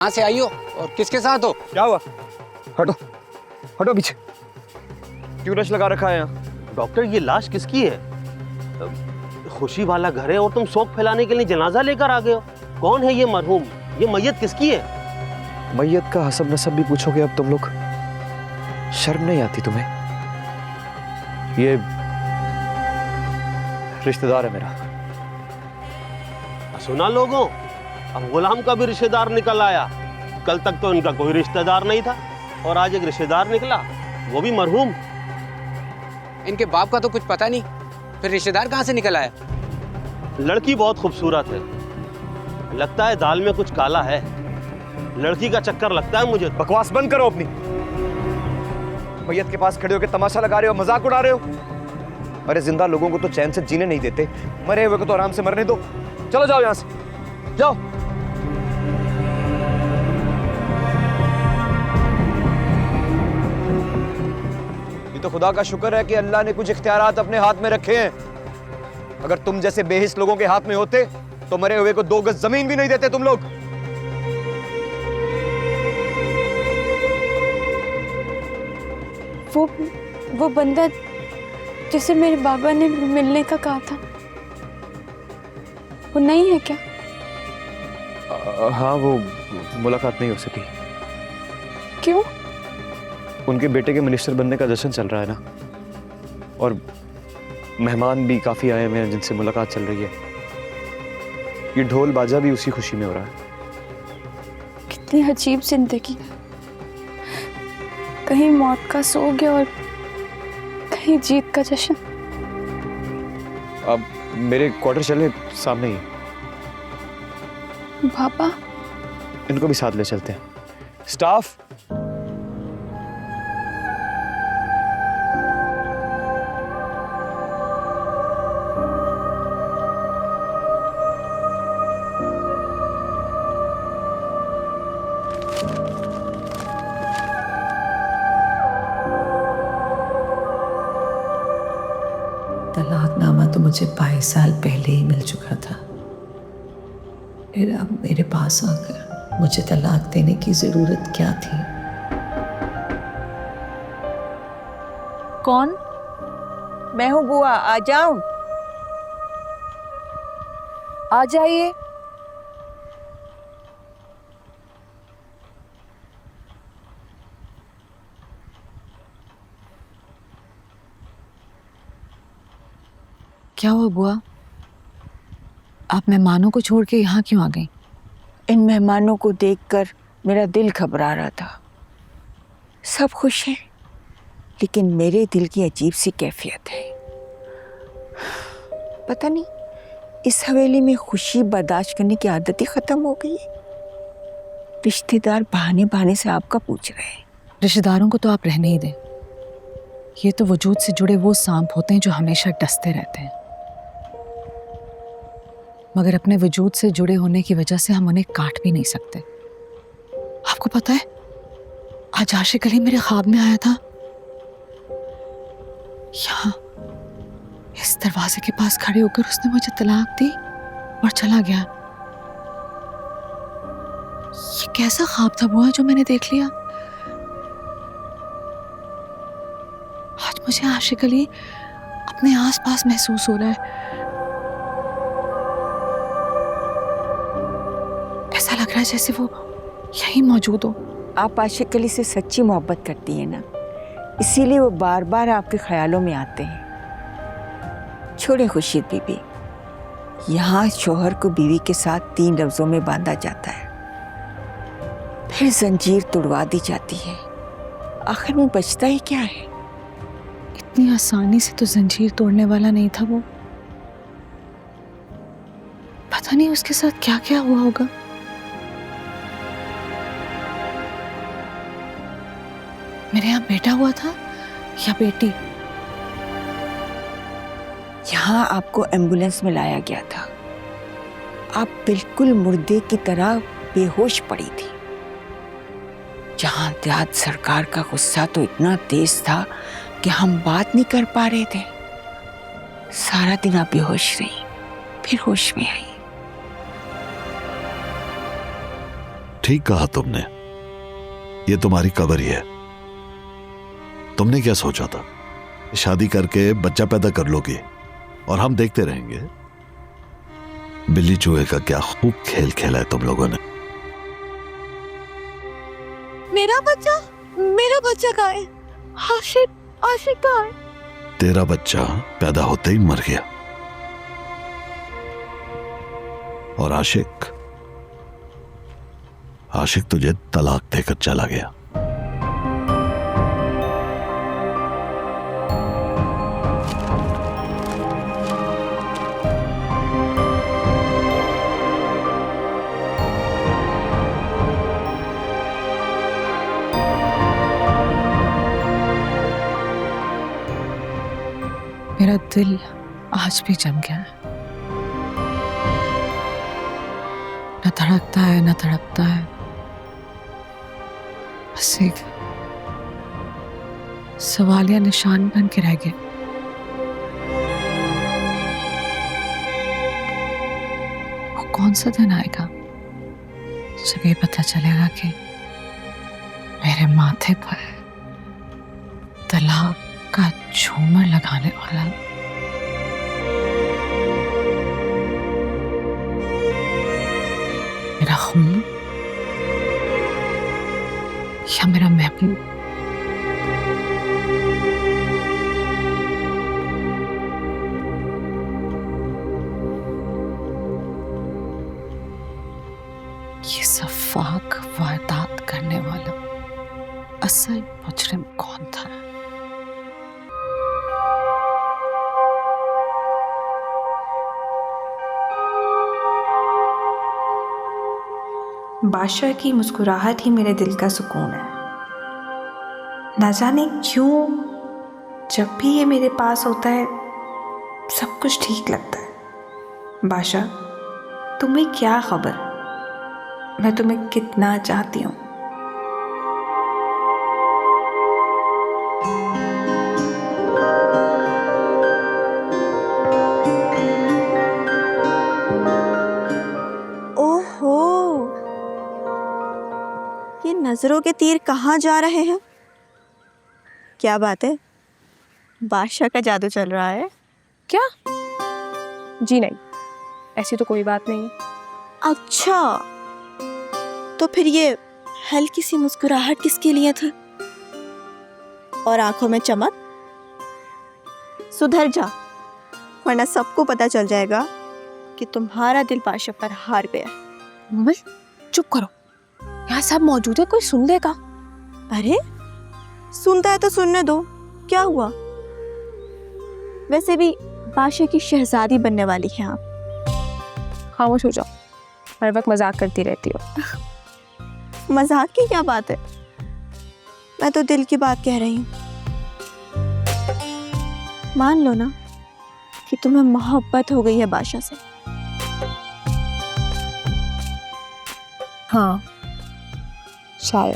कहाँ से आई हो और किसके साथ हो? क्या हुआ? हटो हटो पीछे। क्यों रश लगा रखा है यहाँ? डॉक्टर, ये लाश किसकी है? खुशी वाला घर है और तुम शोक फैलाने के लिए जनाजा लेकर आ गए हो। कौन है ये मरहूम? ये मैयत किसकी है? मैयत का हसब नसब भी पूछोगे अब तुम लोग? शर्म नहीं आती तुम्हें? ये रिश्तेदार है मेरा। सुना लोगों, अब गुलाम का भी रिश्तेदार निकल आया। कल तक तो इनका कोई रिश्तेदार नहीं था और आज एक रिश्तेदार निकला, वो भी मरहूम। इनके बाप का तो कुछ पता नहीं, फिर रिश्तेदार कहाँ से निकल आया? लड़की बहुत खूबसूरत है, लगता है दाल में कुछ काला है। लड़की का चक्कर लगता है मुझे। बकवास बंद करो अपनी। मैयत के पास खड़े होकर तमाशा लगा रहे हो, मजाक उड़ा रहे हो। अरे जिंदा लोगों को तो चैन से जीने नहीं देते, मरे हुए को तो आराम से मरने दो। चलो जाओ यहां से, जाओ। ये तो खुदा का शुक्र है कि अल्लाह ने कुछ इख्तियारात अपने हाथ में रखे हैं। अगर तुम जैसे बेहिस लोगों के हाथ में होते तो मरे हुए को 2 गज जमीन भी नहीं देते तुम लोग। वो बंदा जिसे मेरे बाबा ने मिलने का कहा था, वो नहीं है क्या? हाँ, वो मुलाकात नहीं हो सकी। क्यों? उनके बेटे के मिनिस्टर बनने का जश्न चल रहा है ना, और मेहमान भी काफी आए हुए हैं जिनसे मुलाकात चल रही है। ये ढोल बाजा भी उसी खुशी में हो रहा है। कितनी अजीब जिंदगी, कहीं मौत का सोग है और कहीं जीत का जश्न। अब मेरे क्वार्टर चले सामने ही। पापा, इनको भी साथ ले चलते हैं। स्टाफ, तलाकनामा तो मुझे 22 साल पहले ही मिल चुका था। फिर अब मेरे पास आकर मुझे तलाक देने की जरूरत क्या थी? कौन? मैं हूँ बुआ, आ जाऊं? आ जाइए। क्या हुआ बुआ? आप मेहमानों को छोड़ के यहाँ क्यों आ गई? इन मेहमानों को देखकर मेरा दिल घबरा रहा था। सब खुश हैं, लेकिन मेरे दिल की अजीब सी कैफियत है। पता नहीं, इस हवेली में खुशी बर्दाश्त करने की आदत ही खत्म हो गई है। रिश्तेदार बहाने बहाने से आपका पूछ रहे हैं। रिश्तेदारों को तो आप रहने ही दें। ये तो वजूद से जुड़े वो सांप होते हैं जो हमेशा डसते रहते हैं, मगर अपने वजूद से जुड़े होने की वजह से हम उन्हें काट भी नहीं सकते। आपको पता है, आज आशिक अली मेरे ख्वाब में आया था। यहाँ इस दरवाजे के पास खड़े होकर उसने मुझे तलाक दी और चला गया। ये कैसा ख्वाब था बुआ जो मैंने देख लिया? आज मुझे आशिक अली अपने आसपास महसूस हो रहा है। ऐसा लग रहा है जैसे वो यहीं मौजूद हो। आप आशिक अली से सच्ची मोहब्बत करती हैं ना, इसीलिए वो बार बार आपके ख्यालों में आते हैं। छोड़े खुर्शीद बीबी, यहाँ शोहर को बीवी के साथ 3 लफ्जों में बांधा जाता है, फिर जंजीर तोड़वा दी जाती है। आखिर में बचता ही क्या है? इतनी आसानी से तो जंजीर तोड़ने वाला नहीं था वो। पता नहीं उसके साथ क्या क्या हुआ होगा। मेरे यहाँ बेटा हुआ था या बेटी? यहाँ आपको एम्बुलेंस में लाया गया था। आप बिल्कुल मुर्दे की तरह बेहोश पड़ी थी। जहां त्याग सरकार का गुस्सा तो इतना तेज था कि हम बात नहीं कर पा रहे थे। सारा दिन आप बेहोश रही, फिर होश में आई। ठीक कहा तुमने, ये तुम्हारी कबर ही है। तुमने क्या सोचा था? शादी करके बच्चा पैदा कर लोगी और हम देखते रहेंगे? बिल्ली चूहे का क्या खूब खेल खेला है तुम लोगों ने। मेरा बच्चा कहाँ है? आशिक कहाँ है? तेरा बच्चा पैदा होते ही मर गया और आशिक तुझे तलाक देकर चला गया। मेरा दिल आज भी जम गया है, न धड़कता है न तड़पता है, बस एक सवालिया निशान बन के रह गया। वो कौन सा दिन आएगा जब ये पता चलेगा कि मेरे माथे पर तलाक का झूमर लगाने वाला मेरा खून या मेरा महबूब। ये सफाक वारदात करने वाला असल मुजरिम कौन था? बादशाह की मुस्कुराहट ही मेरे दिल का सुकून है। ना जाने क्यों जब भी ये मेरे पास होता है सब कुछ ठीक लगता है। बादशाह, तुम्हें क्या खबर, मैं तुम्हें कितना चाहती हूँ। ये नजरों के तीर कहाँ जा रहे हैं? क्या बात है, बादशाह का जादू चल रहा है क्या? जी नहीं, ऐसी तो कोई बात नहीं है। अच्छा, तो फिर ये हल्की सी मुस्कुराहट किसके लिए थी और आंखों में चमक? सुधर जा, वरना सबको पता चल जाएगा कि तुम्हारा दिल बादशाह पर हार गया। मम्मी चुप करो, यहाँ सब मौजूद है, कोई सुन लेगा। अरे सुनता है तो सुनने दो, क्या हुआ? वैसे भी बादशाह की शहजादी बनने वाली है आप। खामोश हो जाओ, हर वक्त मजाक करती रहती हो। मजाक की क्या बात है, मैं तो दिल की बात कह रही हूँ। मान लो ना कि तुम्हें मोहब्बत हो गई है बादशाह से। हाँ शायद।